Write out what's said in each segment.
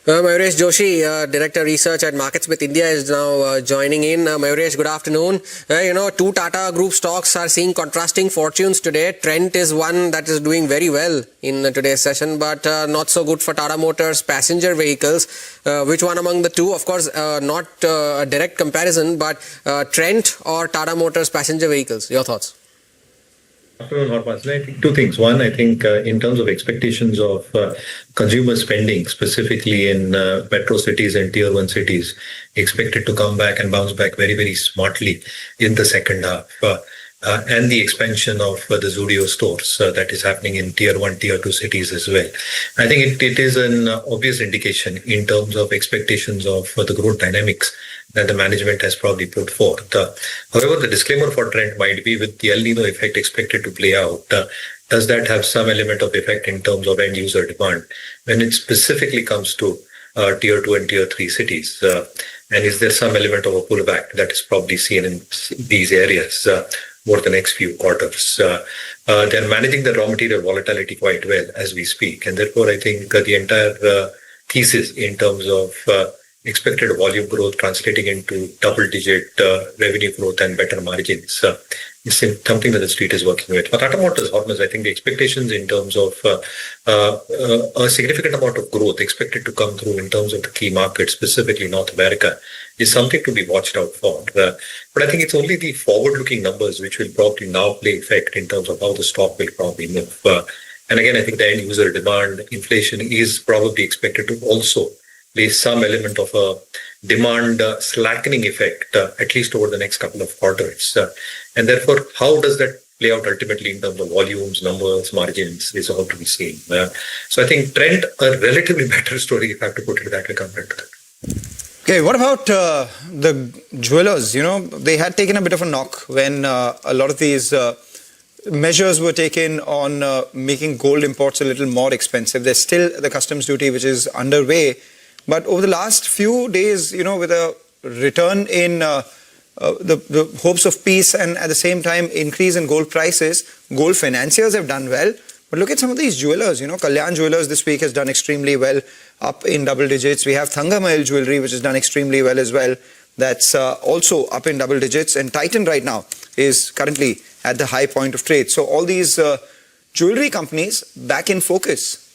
Mayuresh Joshi, Director Research at MarketSmith India, is now joining in. Mayuresh, good afternoon. Two Tata Group stocks are seeing contrasting fortunes today. Trent is one that is doing very well in today's session, but not so good for Tata Motors passenger vehicles. Which one among the two? Of course, not a direct comparison, but Trent or Tata Motors passenger vehicles? Your thoughts? Afternoon, Hormas. I think two things. One, I think in terms of expectations of consumer spending, specifically in metro cities and tier 1 cities, expected to come back and bounce back very, very smartly in the second half. And the expansion of the Zudio stores that is happening in tier 1, tier 2 cities as well. I think it is an obvious indication in terms of expectations of the growth dynamics that the management has probably put forth. However, the disclaimer for Trent might be, with the El Nino effect expected to play out, does that have some element of effect in terms of end user demand when it specifically comes to tier 2 and tier 3 cities? And is there some element of a pullback that is probably seen in these areas over the next few quarters? They're managing the raw material volatility quite well as we speak. And therefore, I think the entire thesis in terms of expected volume growth translating into double-digit revenue growth and better margins is something that the street is working with. For Tata Motors, Hormas, I think the expectations in terms of a significant amount of growth expected to come through in terms of the key markets, specifically North America, is something to be watched out for. But I think it's only the forward-looking numbers which will probably now play effect in terms of how the stock will probably move. And again, I think the end user demand, inflation is probably expected to also play some element of a demand slackening effect, at least over the next couple of quarters. And therefore, how does that play out ultimately in terms of volumes, numbers, margins is all to be seen. So I think Trent, a relatively better story, if I have to put it that way, compared to that. Okay, what about the jewelers? You know, they had taken a bit of a knock when a lot of these measures were taken on making gold imports a little more expensive. There's still the customs duty which is underway. But over the last few days, you know, with a return in the hopes of peace and at the same time increase in gold prices, gold financiers have done well. But look at some of these jewelers, you know, Kalyan Jewelers this week has done extremely well, up in double digits. We have Thangamayil Jewelry, which has done extremely well as well. That's also up in double digits. And Titan right now is currently at the high point of trade. So all these jewelry companies back in focus.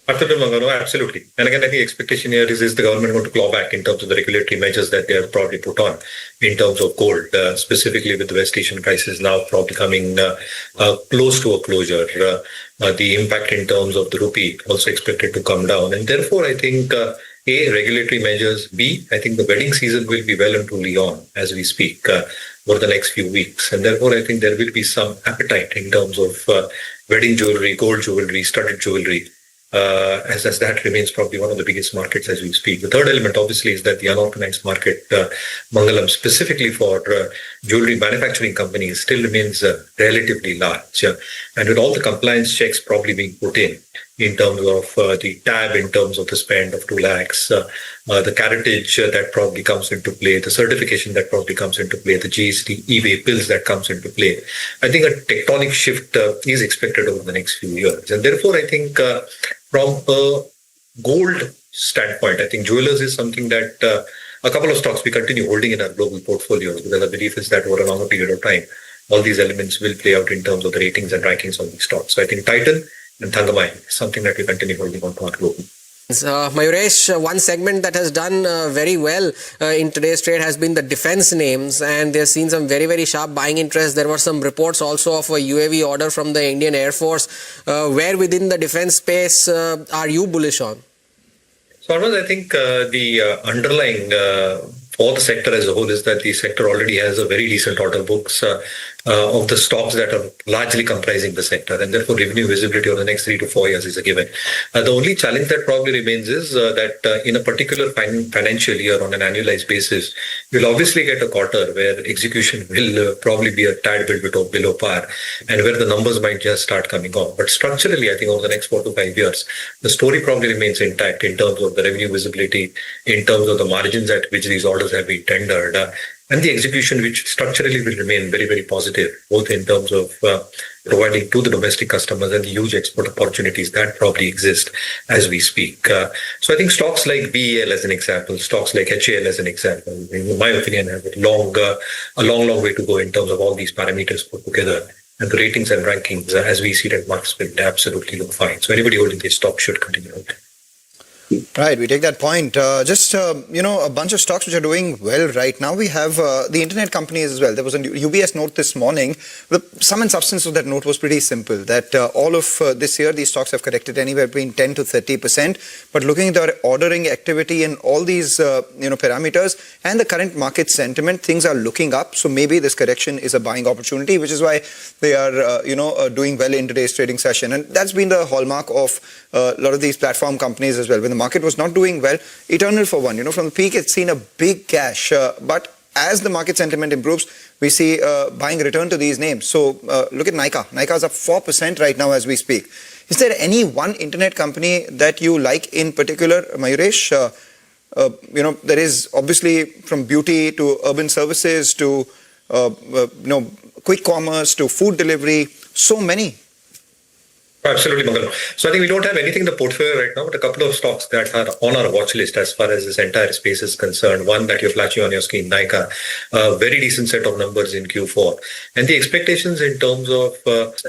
Absolutely. And again, I think the expectation here is the government going to claw back in terms of the regulatory measures that they have probably put on in terms of gold, specifically with the West Asian crisis now probably coming close to a closure. The impact in terms of the rupee also expected to come down. And therefore, I think, A, regulatory measures, B, I think the wedding season will be well and truly on as we speak over the next few weeks. And therefore, I think there will be some appetite in terms of wedding jewelry, gold jewelry, studded jewelry, as that remains probably one of the biggest markets as we speak. The third element, obviously, is that the unorganized market, Mangalam, specifically for jewelry manufacturing companies, still remains relatively large. And with all the compliance checks probably being put in terms of the tab, in terms of the spend of 2 lakhs, the carriage that probably comes into play, the certification that probably comes into play, the GST, e-way bills that comes into play. I think a tectonic shift is expected over the next few years. And therefore, I think from a gold standpoint, I think jewelers is something that a couple of stocks we continue holding in our global portfolios, because our belief is that over a longer period of time, all these elements will play out in terms of the ratings and rankings of these stocks. So I think Titan and Thangamayil is something that we continue holding on to our global. Mayuresh, one segment that has done very well in today's trade has been the defense names, and they've seen some very, very sharp buying interest. There were some reports also of a UAV order from the Indian Air Force. Where within the defense space are you bullish on? So, I think the underlying for the sector as a whole is that the sector already has a very decent order books of the stocks that are largely comprising the sector, and therefore revenue visibility over the next 3 to 4 years is a given. The only challenge that probably remains is that in a particular financial year on an annualized basis, you'll obviously get a quarter where execution will probably be a tad bit below par, and where the numbers might just start coming on. But structurally, I think over the next 4 to 5 years, the story probably remains intact in terms of the revenue visibility, in terms of the margins at which these orders have been tendered, and the execution, which structurally will remain very, very positive, both in terms of providing to the domestic customers and the huge export opportunities that probably exist as we speak. So I think stocks like BEL as an example, stocks like HAL as an example, in my opinion, have a long way to go in terms of all these parameters put together. And the ratings and rankings, as we see it at MarketSmith, they absolutely look fine. So anybody holding these stocks should continue out. Right, we take that point. A bunch of stocks which are doing well right now. We have the internet companies as well. There was a UBS note this morning. The sum and substance of that note was pretty simple, that all of this year, these stocks have corrected anywhere between 10 to 30%. But looking at the ordering activity in all these, parameters and the current market sentiment, things are looking up. So maybe this correction is a buying opportunity, which is why they are, doing well in today's trading session. And that's been the hallmark of a lot of these platform companies as well. When the market was not doing well, Eternal for one, from the peak, it's seen a big cash. But as the market sentiment improves, we see buying return to these names. So look at Nykaa. Nykaa is up 4% right now as we speak. Is there any one internet company that you like in particular, Mayuresh? There is obviously from beauty to urban services to, quick commerce to food delivery, so many. Absolutely, Mangalam. So I think we don't have anything in the portfolio right now, but a couple of stocks that are on our watch list as far as this entire space is concerned. One that you're flashing on your screen, Nykaa, a very decent set of numbers in Q4. And the expectations in terms of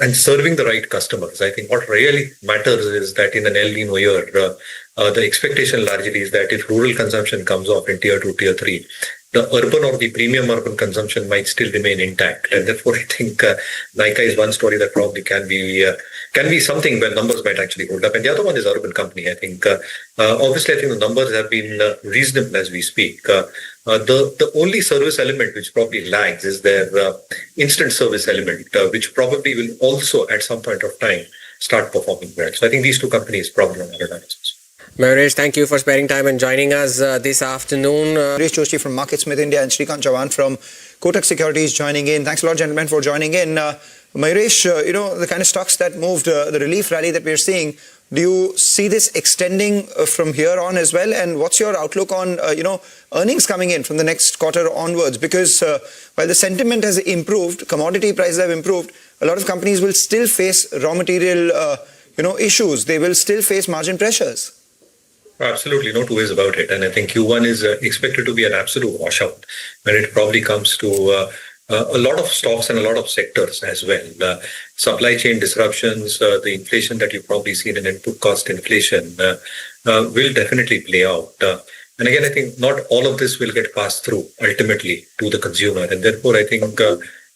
and serving the right customers. I think what really matters is that in an El Nino year, the expectation largely is that if rural consumption comes off in tier 2, tier 3, the urban or the premium urban consumption might still remain intact. And therefore, I think Nykaa is one story that probably can be something where numbers might actually hold up. And the other one is urban company. I think, obviously, I think the numbers have been reasonable as we speak. The only service element which probably lags is their instant service element, which probably will also at some point of time start performing well. So I think these two companies probably on our analysis. Mayuresh, thank you for sparing time and joining us this afternoon. Mayuresh Joshi from MarketSmith India and Srikanth Chavan from Kotak Securities joining in. Thanks a lot, gentlemen, for joining in. Mayuresh, the kind of stocks that moved, the relief rally that we're seeing, do you see this extending from here on as well? And what's your outlook on, earnings coming in from the next quarter onwards? Because while the sentiment has improved, commodity prices have improved, a lot of companies will still face raw material, issues. They will still face margin pressures. Absolutely, no two ways about it. And I think Q1 is expected to be an absolute washout when it probably comes to a lot of stocks and a lot of sectors as well. Supply chain disruptions, the inflation that you've probably seen in input cost inflation will definitely play out. And again, I think not all of this will get passed through ultimately to the consumer. And therefore, I think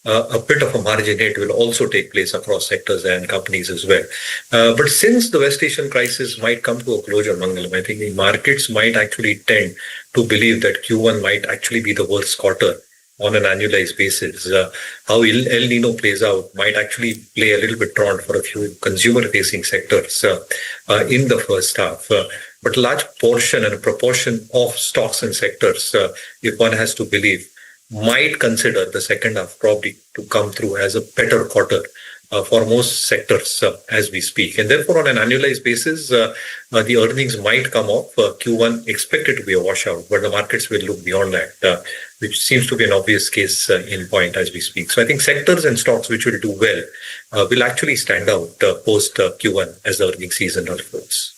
a bit of a margin hit will also take place across sectors and companies as well. But since the West Asian crisis might come to a closure, Mangalam, I think the markets might actually tend to believe that Q1 might actually be the worst quarter on an annualized basis. How El Nino plays out might actually play a little bit drawn for a few consumer-facing sectors in the first half. But a large portion and a proportion of stocks and sectors, if one has to believe, might consider the second half probably to come through as a better quarter for most sectors as we speak. And therefore, on an annualized basis, the earnings might come off. Q1 expected to be a washout, but the markets will look beyond that, which seems to be an obvious case in point as we speak. So I think sectors and stocks which will do well will actually stand out post Q1 as the earnings season unfolds.